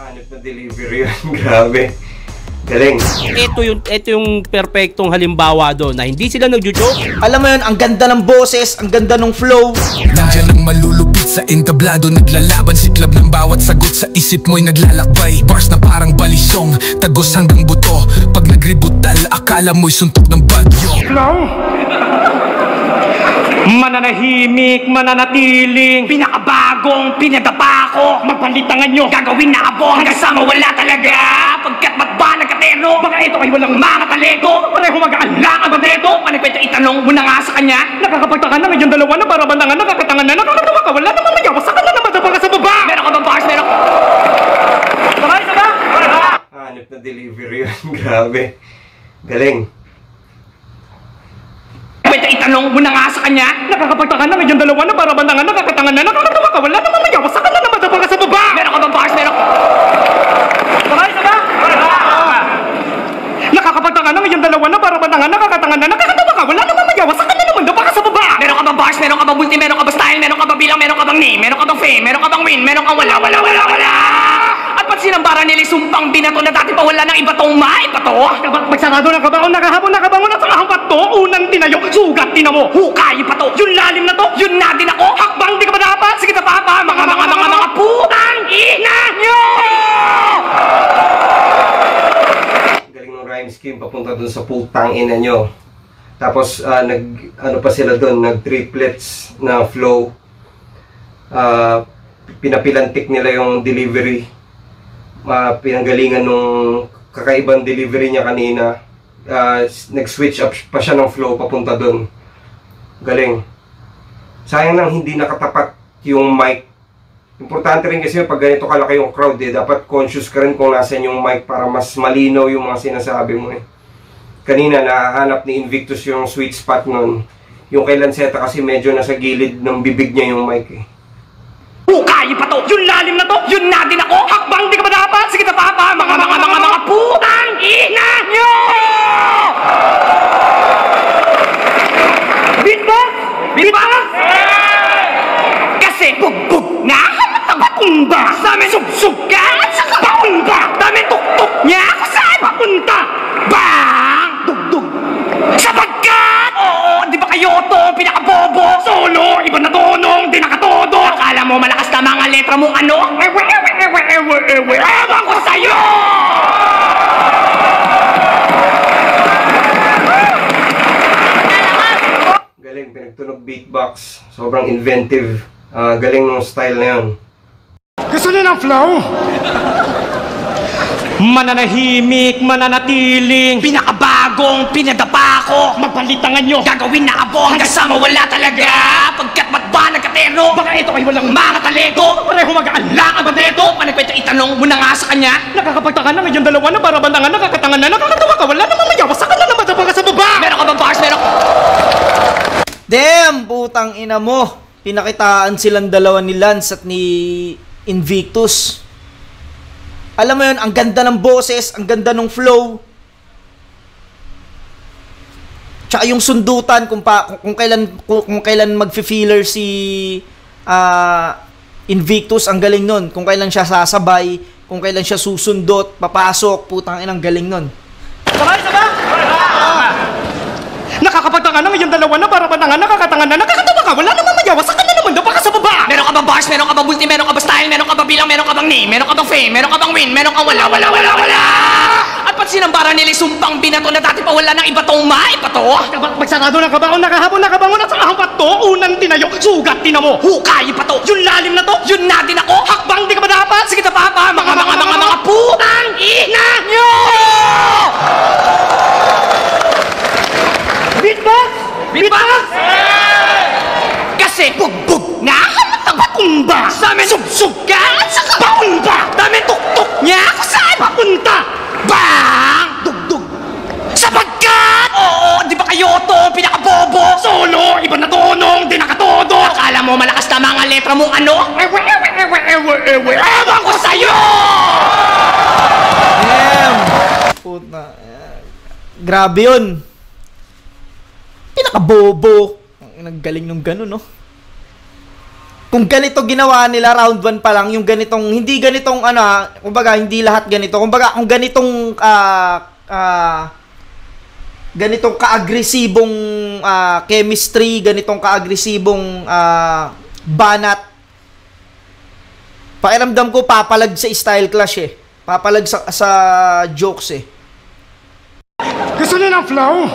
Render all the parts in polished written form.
Hanip na delivery yun. Grabe. Galing. Ito yung perfectong halimbawa doon na hindi sila nagjo-joke. Alam mo yun, ang ganda ng boses, ang ganda ng flow. Nandiyan ang malulupit sa entablado, naglalaban siklab ng bawat sagot sa isip mo'y naglalakbay. Bars na parang balisong, tagos hanggang buto. Pag nagributal, akala mo'y suntok ng bagyo. Flow! Mananahimik, mananatiling, pinakabagong, pinadapa ko. Magpalitangan nyo, gagawin na abo hanggang sa mawala talaga. Pagkat matba nagkatero, baka ito ay walang mga talento. Pareho mag-aalang ang babeto. Panagpwede itanong mo na nga sa kanya. Nakakapagtaka na ngayon dalawa na para bandangan, nakakatangan na, nakakatawa ka. Wala naman nagyawa sa kanila, madapa ka sa baba. Meron ka bang bars? Meron ka? Sabay, sabay! Hanip na delivery yun. Grabe. Galing. Pwede itanong mo na nga sa kanya. Nakakapagtaka na ngayon dalawa na para bandangan, nakakatangan na, nakakatawa ka. Wala naman nagyawa sa kanila, madapa ka sa baba. Meron ka bang bars? Meron ka? Sabay, sabay! Nakakapagtaka na ngayon dalawa na para bandangan, nakakatangan na, nakakatawa ka. Wala naman nagyawa sa kanila, madapa ka sa baba. Meron ka bang bars? Meron ka bang multi? Meron ka bang style? Meron ka bang bilang? Meron ka bang name? Meron ka bang fame? Meron ka bang win? Meron ka wala. At pag sinambara nila yung sumpang binato na dati pa wala ng iba tong maibato. Magsarado ng kabaon, nakahapon nakabangon at saka pato. Unang tinayo, sugat tinamo, hukay pato. Yung lalim na to, yun na din ako. Hakbang di ka ba dapat? Sige na papa, mga putang ina nyo! Galing ng rhyme scheme papunta dun sa putang ina nyo. Tapos ano pa sila dun, nag-triplets na flow. Pinapilantik nila yung delivery. Pinanggalingan nung kakaibang delivery niya kanina. Nag-switch up pa siya ng flow papunta dun. Galing. Sayang lang hindi nakatapat yung mic. Importante rin kasi pag ganito kalaki yung crowd dapat conscious ka rin kung nasan yung mic para mas malinaw yung mga sinasabi mo Kanina nahahanap ni Invictus yung sweet spot nun. Yung kay Lanceta kasi medyo nasa gilid ng bibig niya yung mic Hukay pa to, yung lalim na to, yun na din ako. Hakbang di ka ba dapat? Sige na papa, mga putang ina nyo! Beatbox! Beatbox! Kasi bugbog na hanap ang patumba. Sa amin sugsug ka at saka paumba. Dami tuktok niya ako saan papunta. Bang! Dugdug! Sapagkat! Oo, di ba kayo to pinakabobo? Solo, iba na tonong, di nakatodo. Akala mo malakas na mga letra mo ano? Ewan ko sa'yo! Galing, pinagtunog beatbox. Sobrang inventive. Galing ng style na yun. Gusto niyo ng flow? Mananahimik, mananatiling, pinakabagong, pinadapa ko. Magpalitangan nyo, gagawin na abo hanggang sa mawala talaga. Pagkat matba nagkatero, baka ito ay walang mga talento. Pareho mag-aalang ang babeto. Panagpwede itanong mo na nga sa kanya. Nakakapagtaka na ngayon dalawa na para bandangan, nakakatangan na, nakakatawa ka. Wala namang mayawa sa kanila, madapa ka sa baba. Meron ka bang bars? Meron ka? Damn, putang ina mo. Pinakitaan silang dalawa ni Lance at ni Invictus. Alam mo yun, ang ganda ng boses, ang ganda ng flow. Tsaka yung sundutan kung kailan magfi-feeler si Invictus, ang galing nun. Kung kailan siya sasabay, kung kailan siya susundot, papasok, putang inang galing nun. Sabay! Nakakapagtaka na ngayon dalawa na para bandangan, nakakatangan na, nakakatawa ka. Wala namang mayawa sa kanila, madapa ka sa baba. Meron ka bang bars? Meron ka bang multi? Meron ka bang style? Meron ka bang bilang? Meron ka bang name? Meron ka bang fame? Meron ka bang win? Meron ka wala. At pag sinambara nila yung sumpang binato na dati pa wala ng iba tong maibato. Magsarado ng kabaon, nakahapon nakabangon at saka pato. Unang tinayo, sugat tinamo, hukay pato. Yung lalim na to, yun na din ako. Hakbang di ka ba dapat? Sige na papa, mga putang ina nyo! Beatbox! Beatbox! Kasi bugbog na hanap ang patumba. Sa amin sugsug ka at saka paumba. Dami tuktok niya ako saan papunta. Bang! Dugdug! Sapagkat! Oo, di ba kayo to pinakabobo? Solo, iba na tonong, di nakatodo. Akala mo malakas na mga letra mo ano? Ewan ko sa'yo! Damn! Puta. Grabe yun. Pinakabobo. Ang galing nung gano'n, no? kung ganito ginawa nila round 1 pa lang, yung ganitong, hindi ganitong kumbaga hindi lahat ganito. Kumbaga kung ganitong ganitong kaagresibong chemistry, ganitong kaagresibong banat, pakiramdam ko papalag sa style clash eh. Papalag sa jokes eh. Gusto niyo ng flow?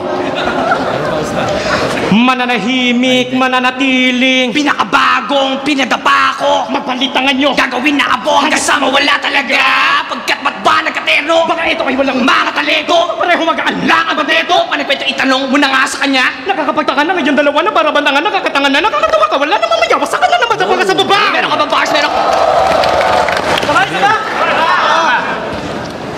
Mananahimik, mananatiling, pinakabagong, pinadapa ko. Magpalitangan nyo, gagawin na abo hanggang sa mawala talaga. Pagkat ba't ba nagkatero? Baka ito ay walang mga talego. Pareho magaan lang ang bateto. Panipwede itanong mo na nga sa kanya. Nakakapagtaka na ngayon dalawa na para bandangan, nakakatangan na, nakakatawa ka. Wala namang mayawa, saka na naman sa sa baba. Meron ka ba bars? Meron ka? Sabay, sabay!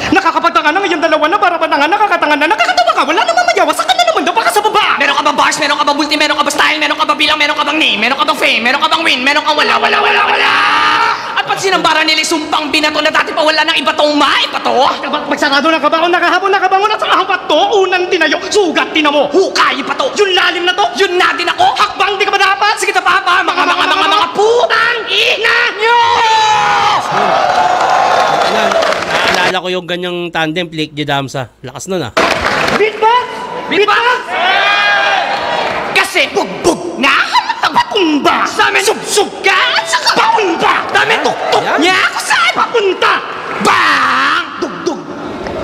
Nakakapagtaka na ngayon dalawa na para bandangan, nakakatangan na, nakakatawa ka. Wala namang mayawa, saka na naman daw baka sa baba. Meron ka ba bars? Meron ka ba multi? Meron ka ba style? Meron ka ba bilang? Meron ka bang name? Meron ka bang fame? Meron ka bang win? Meron ka wala? At pag sinambara nila sumpang binato na dati pa wala nang iba tong maipato. Magsarado ng kabaon, nakahapon, nakabangon at saka hampat to. Unang tinayo, sugat tinamo, hukay pa to. Yung lalim na to, yun na din ako. Hakbang di ka ba dapat? Sige ta papa, mga putang ina nyo! Naalala ko yung ganyang tandem, Flick Jedamsa. Lakas nun ah. Beatbox! Beatbox! Kasi bugbog na ang patumba sa amin, subsub ka at saka papunta. Dami tuktok niya ako saan papunta. Bang! Dugdug!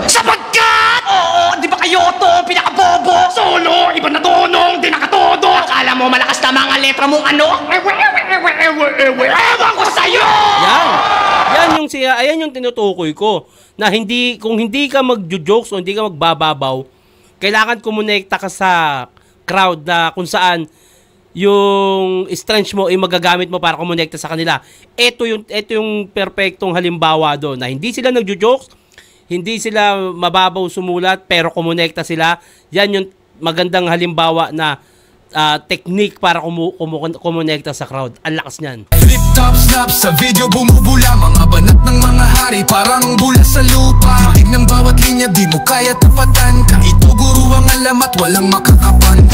Sapagkat! Oo, di ba kayo to pinakabobo? Solo, iba na tonong, di nakatodo. Akala mo malakas na mga letra mong ano? Ewan ko sa'yo! Ayan yung tinutukoy ko. Na kung hindi ka mag-jokes o hindi ka magbababaw, kailangan kumonekta ka sa crowd na kung saan yung strength mo ay magagamit mo para kumonekta sa kanila. Ito yung perfectong halimbawa doon na hindi sila nagjo-jokes, hindi sila mababaw sumulat pero kumonekta sila. Yan yung magandang halimbawa na technique para kumonekta sa crowd. Ang lakas niyan. Flip top snap sa video bumubula, mga banat ng mga hari parang bula sa lupa. Titig ng bawat linya di mo kaya tapatan, kahit guru ang alamat walang makakapan.